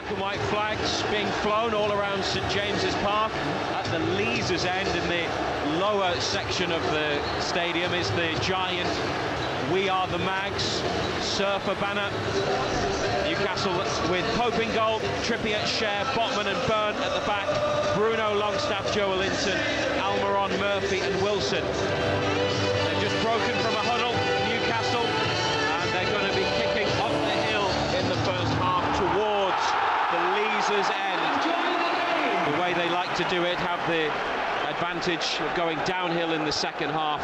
black and white flags being flown all around St James's Park. At the Leazes end, in the lower section of the stadium, is the giant "We Are the Mags" surfer banner. Newcastle with Pope in goal, Trippier, Cher, Botman and Byrne at the back. Bruno, Longstaff, Joelinton, Almiron, Murphy and Wilson. They've just broken from a huddle, Newcastle, and they're going to be kicking up the hill in the first half towards the Leazes end. The way they like to do it, have the advantage of going downhill in the second half.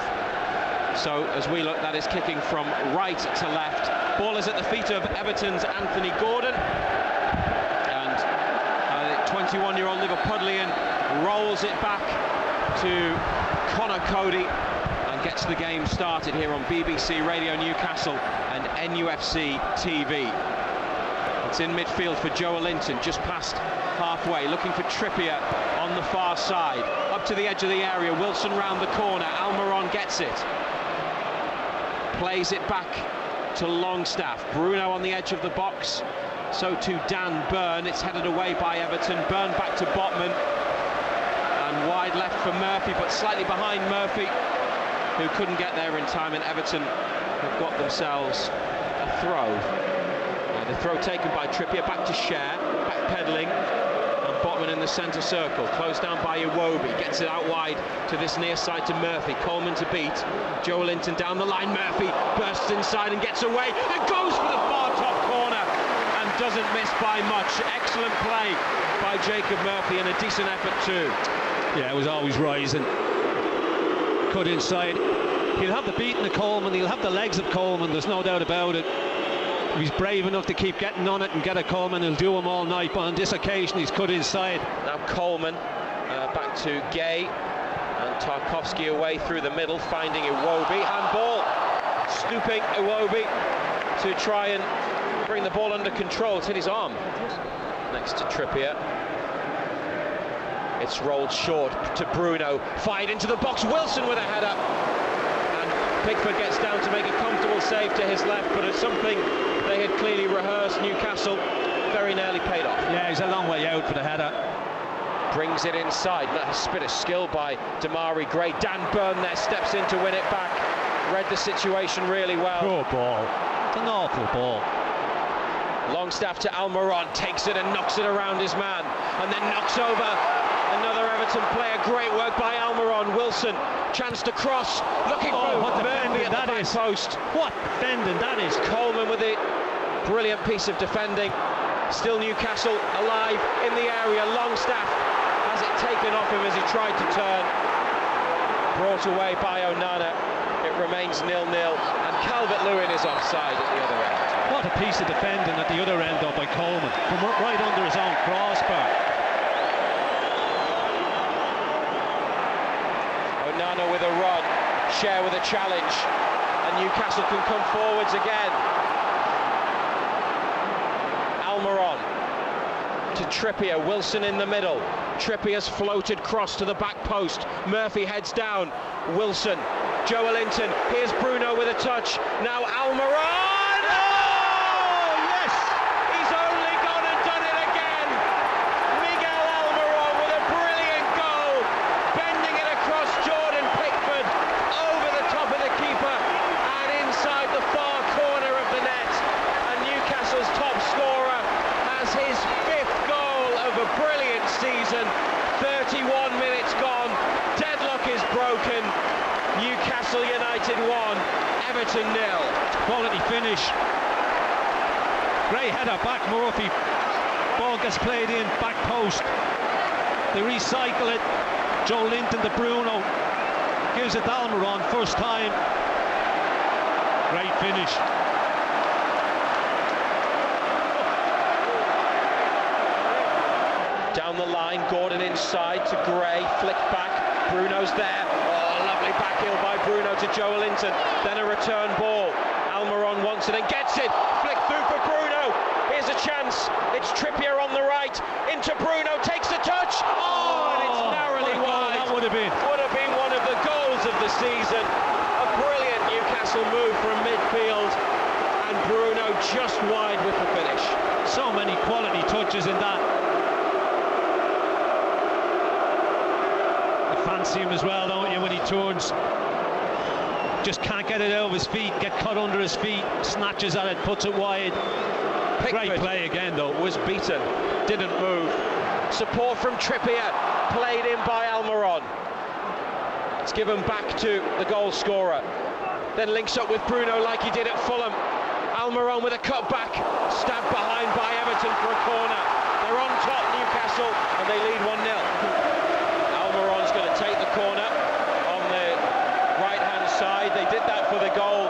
So as we look, that is kicking from right to left. Ball is at the feet of Everton's Anthony Gordon, and the 21-year-old Liverpudlian rolls it back to Connor Cody and gets the game started here on BBC Radio Newcastle and NUFC TV. It's in midfield for Joelinton, just past halfway, looking for Trippier on the far side. Up to the edge of the area, Wilson round the corner, Almiron gets it. Plays it back to Longstaff. Bruno on the edge of the box, so to Dan Byrne. It's headed away by Everton. Byrne back to Botman, and wide left for Murphy, but slightly behind Murphy, who couldn't get there in time, and Everton have got themselves a throw. The throw taken by Trippier, back to Cher, backpedaling, and Botman in the centre circle, closed down by Iwobi, gets it out wide to this near side to Murphy. Coleman to beat, Joelinton down the line, Murphy bursts inside and gets away and goes for the far top corner and doesn't miss by much. Excellent play by Jacob Murphy and a decent effort too. Yeah, it was always rising, cut inside. He'll have the beating of Coleman, he'll have the legs of Coleman, there's no doubt about it. If he's brave enough to keep getting on it and get a Coleman, he'll do him all night, but on this occasion he's cut inside. Now Coleman back to Gay, and Tarkowski away through the middle, finding Iwobi. Handball, stooping Iwobi to try and bring the ball under control. It's hit his arm next to Trippier. It's rolled short to Bruno, fired into the box, Wilson with a header. Pickford gets down to make a comfortable save to his left, but it's something they had clearly rehearsed. Newcastle very nearly paid off. Yeah, he's a long way out for the header. Brings it inside. That's a bit of skill by Damari Gray. Dan Byrne there steps in to win it back. Read the situation really well. Poor ball. It's an awful ball. Longstaff to Almiron, takes it and knocks it around his man, and then knocks over another Everton player. Great work by Almiron. Wilson, chance to cross, looking for Murphy at the back post. What defending that is. Coleman with it. Brilliant piece of defending. Still Newcastle alive in the area. Longstaff has it taken off him as he tried to turn. Brought away by Onana. It remains 0-0, and Calvert-Lewin is offside at the other end. What a piece of defending at the other end though by Coleman, from right under his own crossbar. Onana with a run, Cher with a challenge, and Newcastle can come forwards again. Almiron to Trippier, Wilson in the middle. Trippier's floated cross to the back post. Murphy heads down. Wilson, Joelinton, here's Bruno with a touch. Now Almiron! Oh, yes! He's only gone and done it again! Miguel Almiron with a brilliant goal, bending it across Jordan Pickford, over the top of the keeper, and inside the far corner of the net. And Newcastle's top scorer has his 5th goal of a brilliant season. 31 minutes gone, deadlock is broken. Newcastle United 1, Everton 0. Quality finish. Great header back, Murphy. Ball gets played in, back post. They recycle it. Joelinton to Bruno. Gives it to Almiron, first time. Great finish. Down the line, Gordon inside to Gray, flick back, Bruno's there. Oh, lovely back heel by Bruno to Joelinton. Then a return ball. Almiron wants it and gets it. Flick through for Bruno. Here's a chance. It's Trippier on the right. Into Bruno, takes the touch. Oh, and it's narrowly wide. That would have been one of the goals of the season. A brilliant Newcastle move from midfield. And Bruno just wide with the finish. So many quality touches in that. You fancy him as well, don't you, when he turns? Just can't get it out of his feet, get cut under his feet, snatches at it, puts it wide. Pickford great play again, though. Was beaten, didn't move. Support from Trippier, played in by Almiron. It's given back to the goal scorer. Then links up with Bruno like he did at Fulham. Almiron with a cut back, stabbed behind by Everton for a corner. They're on top, Newcastle, and they lead 1-0. Almiron's going to take the corner on the right-hand side. They did that for the goal,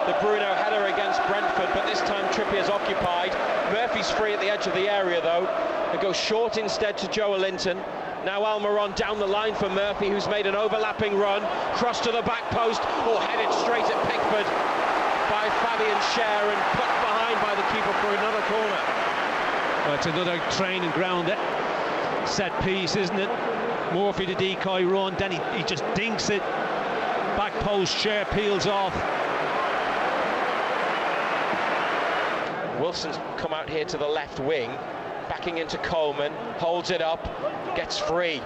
the Bruno header against Brentford, but this time Trippier's occupied. Murphy's free at the edge of the area, though. It goes short instead to Joe Linton. Now Almiron down the line for Murphy, who's made an overlapping run. Cross to the back post, or headed straight at Pickford by Fabian Schär and put behind by the keeper for another corner. Well, it's another training ground set piece, isn't it? Murphy the decoy run, then he just dinks it. Back post, Schär peels off. Wilson's come out here to the left wing, backing into Coleman, holds it up, gets free.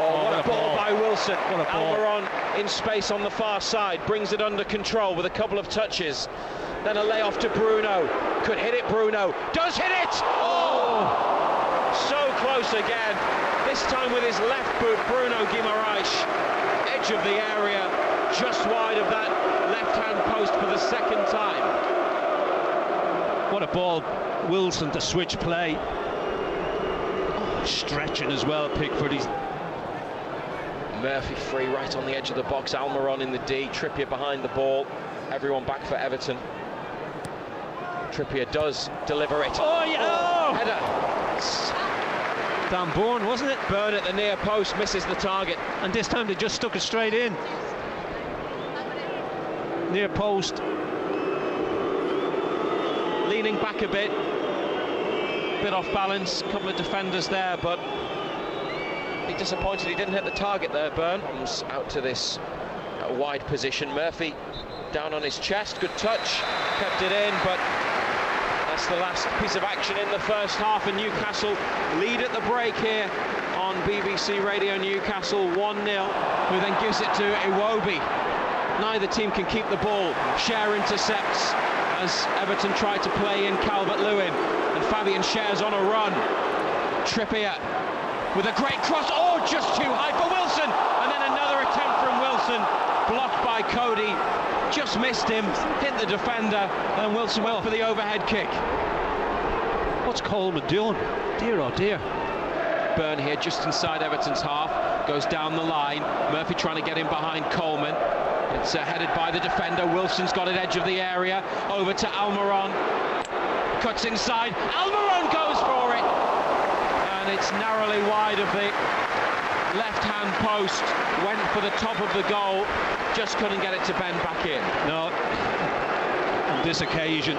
Oh, what a ball by Wilson. Almiron in space on the far side, brings it under control with a couple of touches. Then a layoff to Bruno. Could hit it, Bruno. Does hit it! Oh! So close again. This time with his left boot, Bruno Guimaraes. Edge of the area, just wide of that left-hand post for the second time. What a ball, Wilson to switch play. Oh, stretching as well, Pickford. Murphy free right on the edge of the box. Almiron in the D. Trippier behind the ball. Everyone back for Everton. Trippier does deliver it. Oh, yeah! Oh. Header. Dan Bourne, wasn't it? Burn at the near post, misses the target. And this time they just stuck it straight in. Near post. Leaning back a bit off balance, couple of defenders there, but be disappointed he didn't hit the target there. Burn comes out to this wide position. Murphy down on his chest, good touch, kept it in, but that's the last piece of action in the first half, and Newcastle lead at the break here on BBC Radio Newcastle 1-0, who then gives it to Iwobi. Neither team can keep the ball. Schär intercepts as Everton tried to play in Calvert-Lewin, and Fabian Schär's on a run. Trippier with a great cross, oh, just too high for Wilson, and then another attempt from Wilson, blocked by Cody, just missed him, hit the defender, and Wilson went for the overhead kick. What's Coleman doing? Dear, oh dear. Burn here just inside Everton's half, goes down the line, Murphy trying to get in behind Coleman. It's headed by the defender. Wilson's got it edge of the area, over to Almiron, cuts inside, Almiron goes for it, and it's narrowly wide of the left-hand post, went for the top of the goal, just couldn't get it to bend back in. No, on this occasion.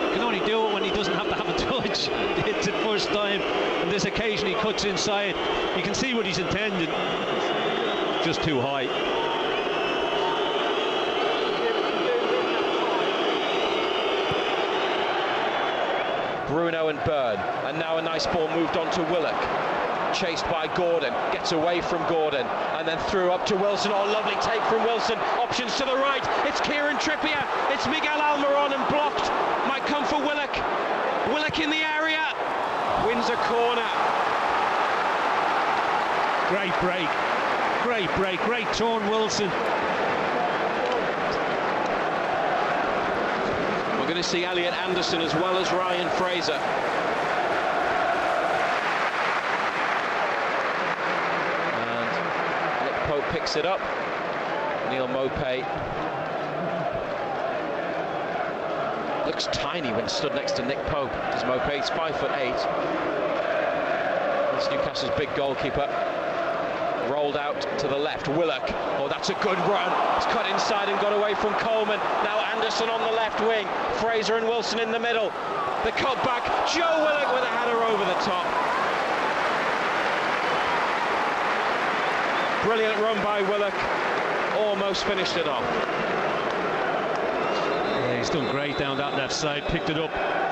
He can only do it when he doesn't have to have a touch. It's the first time. On this occasion he cuts inside. You can see what he's intended. Just too high. Bruno and Burn, and now a nice ball moved on to Willock, chased by Gordon, gets away from Gordon, and then threw up to Wilson. Oh, lovely take from Wilson, options to the right, it's Kieran Trippier, it's Miguel Almiron, and blocked, might come for Willock. Willock in the area, wins a corner. Great break, great turn, Wilson. We're going to see Elliot Anderson as well as Ryan Fraser. And Nick Pope picks it up. Neil Maupay looks tiny when stood next to Nick Pope, because Maupay's 5'8". That's Newcastle's big goalkeeper. Rolled out to the left, Willock, oh, that's a good run, it's cut inside and got away from Coleman. Now Anderson on the left wing, Fraser and Wilson in the middle, the cut back, Joe Willock with a header over the top. Brilliant run by Willock, almost finished it off. he's done great down that left side, picked it up